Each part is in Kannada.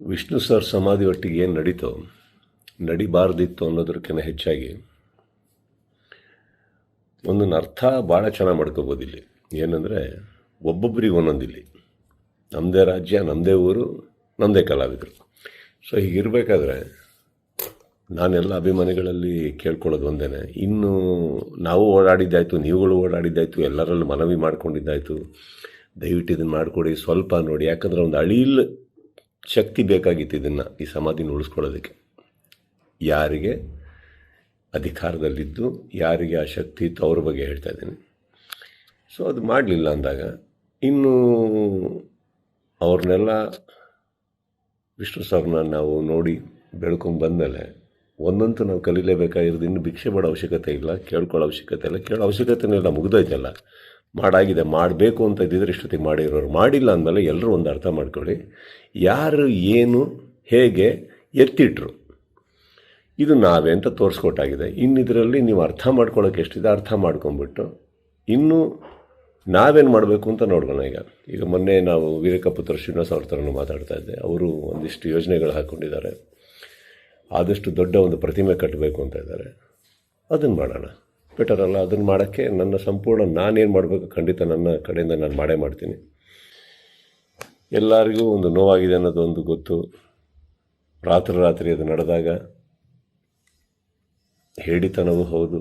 ವಿಷ್ಣು ಸರ್ ಸಮಾಧಿ ಒಟ್ಟಿಗೆ ಏನು ನಡೀತೋ ನಡಿಬಾರ್ದಿತ್ತು ಅನ್ನೋದಕ್ಕಿಂತ ಹೆಚ್ಚಾಗಿ ಒಂದೊಂದು ಅರ್ಥ ಭಾಳ ಚೆನ್ನಾಗಿ ಮಾಡ್ಕೋಬೋದು ಇಲ್ಲಿ. ಏನಂದರೆ ಒಬ್ಬೊಬ್ಬರಿಗೆ ಒಂದೊಂದಿಲ್ಲಿ ನಮ್ಮದೇ ರಾಜ್ಯ, ನಮ್ಮದೇ ಊರು, ನಮ್ಮದೇ ಕಲಾವಿದರು. ಸೊ ಹೀಗಿರಬೇಕಾದ್ರೆ ನಾನೆಲ್ಲ ಅಭಿಮಾನಿಗಳಲ್ಲಿ ಕೇಳ್ಕೊಳ್ಳೋದು ಒಂದೇ, ಇನ್ನು ನಾವು ಓಡಾಡಿದ್ದಾಯಿತು, ನೀವುಗಳು ಓಡಾಡಿದ್ದಾಯಿತು, ಎಲ್ಲರಲ್ಲೂ ಮನವಿ ಮಾಡ್ಕೊಂಡಿದ್ದಾಯಿತು, ದಯವಿಟ್ಟು ಇದನ್ನು ಮಾಡಿಕೊಡಿ, ಸ್ವಲ್ಪ ನೋಡಿ. ಯಾಕಂದರೆ ಒಂದು ಅಳಿಲ್ ಶಕ್ತಿ ಬೇಕಾಗಿತ್ತು ಇದನ್ನು, ಈ ಸಮಾಧಿನ ಉಳಿಸ್ಕೊಳ್ಳೋದಕ್ಕೆ. ಯಾರಿಗೆ ಅಧಿಕಾರದಲ್ಲಿದ್ದು ಯಾರಿಗೆ ಆ ಶಕ್ತಿ ಇತ್ತು ಅವ್ರ ಬಗ್ಗೆ ಹೇಳ್ತಾ ಇದ್ದೀನಿ. ಸೊ ಅದು ಮಾಡಲಿಲ್ಲ ಅಂದಾಗ ಇನ್ನು ಅವ್ರನ್ನೆಲ್ಲ ವಿಷ್ಣು ಸರ್ನ ನಾವು ನೋಡಿ ಬೆಳ್ಕೊಂಡು ಬಂದಮೇಲೆ ಒಂದಂತೂ ನಾವು ಕಲೀಲೇಬೇಕಾಗಿರೋದು, ಇನ್ನು ಭಿಕ್ಷೆ ಮಾಡೋ ಅವಶ್ಯಕತೆ ಇಲ್ಲ, ಕೇಳ್ಕೊಳ್ಳೋ ಅವಶ್ಯಕತೆ ಇಲ್ಲ, ಕೇಳೋ ಅವಶ್ಯಕತೆನೆಲ್ಲ ಮುಗ್ದೋಯ್ತಲ್ಲ. ಮಾಡಾಗಿದೆ, ಮಾಡಬೇಕು ಅಂತ ಇದ್ದಿದ್ರೆ ಇಷ್ಟೊತ್ತಿಗೆ ಮಾಡಿರೋರು. ಮಾಡಿಲ್ಲ ಅಂದಮೇಲೆ ಎಲ್ಲರೂ ಒಂದು ಅರ್ಥ ಮಾಡ್ಕೊಳ್ಳಿ, ಯಾರು ಏನು ಹೇಗೆ ಎತ್ತಿಟ್ರು ಇದು ನಾವೇ ಅಂತ ತೋರಿಸ್ಕೊಟ್ಟಾಗಿದೆ. ಇನ್ನಿದರಲ್ಲಿ ನೀವು ಅರ್ಥ ಮಾಡ್ಕೊಳ್ಳೋಕೆ ಎಷ್ಟಿದೆ ಅರ್ಥ ಮಾಡ್ಕೊಂಬಿಟ್ಟು ಇನ್ನು ನಾವೇನು ಮಾಡಬೇಕು ಅಂತ ನೋಡೋಣ. ಈಗ ಮೊನ್ನೆ ನಾವು ವೀರಕಪುತ್ರ ಶ್ರೀನಿವಾಸ ಅವ್ರ ಥರನೂ ಮಾತಾಡ್ತಾ ಇದ್ದೆ. ಅವರು ಒಂದಿಷ್ಟು ಯೋಜನೆಗಳು ಹಾಕ್ಕೊಂಡಿದ್ದಾರೆ, ಆದಷ್ಟು ದೊಡ್ಡ ಒಂದು ಪ್ರತಿಮೆ ಕಟ್ಟಬೇಕು ಅಂತ ಇದ್ದಾರೆ. ಅದನ್ನು ಮಾಡೋಣ, ಬೆಟರ್ ಅಲ್ಲ? ಅದನ್ನು ಮಾಡೋಕ್ಕೆ ನನ್ನ ಸಂಪೂರ್ಣ ನಾನೇನು ಮಾಡಬೇಕು ಖಂಡಿತ ನನ್ನ ಕಡೆಯಿಂದ ನಾನು ಮಾಡೇ ಮಾಡ್ತೀನಿ. ಎಲ್ಲರಿಗೂ ಒಂದು ನೋವಾಗಿದೆ ಅನ್ನೋದೊಂದು ಗೊತ್ತು. ರಾತ್ರಿ ಅದು ನಡೆದಾಗ ಹೇಳಿತನವೂ ಹೌದು,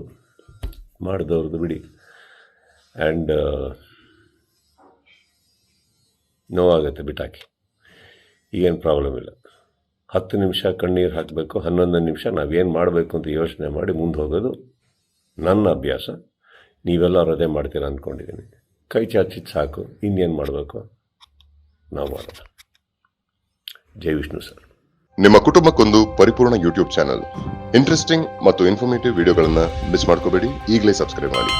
ಮಾಡಿದವ್ರದ್ದು ಬಿಡಿ. ಆ್ಯಂಡ್ ನೋವಾಗುತ್ತೆ, ಬಿಟ್ಟಾಕಿ, ಈಗೇನು ಪ್ರಾಬ್ಲಮ್ ಇಲ್ಲ. 10 ನಿಮಿಷ ಕಣ್ಣೀರು ಹಾಕಬೇಕು, 11 ನಿಮಿಷ ನಾವೇನು ಮಾಡಬೇಕು ಅಂತ ಯೋಚನೆ ಮಾಡಿ ಮುಂದೆ ಹೋಗೋದು ನನ್ನ ಅಭ್ಯಾಸ. ನೀವೆಲ್ಲರೂ ಅದೇ ಮಾಡ್ತೀರ ಅಂದ್ಕೊಂಡಿದ್ದೀನಿ. ಕೈ ಚಾಚಿದ್ದು ಸಾಕು, ಇನ್ನೇನು ಮಾಡಬೇಕು ನಾವು ಮಾಡೋಣ. ಜೈ ವಿಷ್ಣು ಸರ್. ನಿಮ್ಮ ಕುಟುಂಬಕ್ಕೊಂದು ಪರಿಪೂರ್ಣ ಯೂಟ್ಯೂಬ್ ಚಾನಲ್. ಇಂಟ್ರೆಸ್ಟಿಂಗ್ ಮತ್ತು ಇನ್ಫಾರ್ಮೇಟಿವ್ ವಿಡಿಯೋಗಳನ್ನು ಮಿಸ್ ಮಾಡ್ಕೋಬೇಡಿ. ಈಗಲೇ ಸಬ್ಸ್ಕ್ರೈಬ್ ಮಾಡಿ.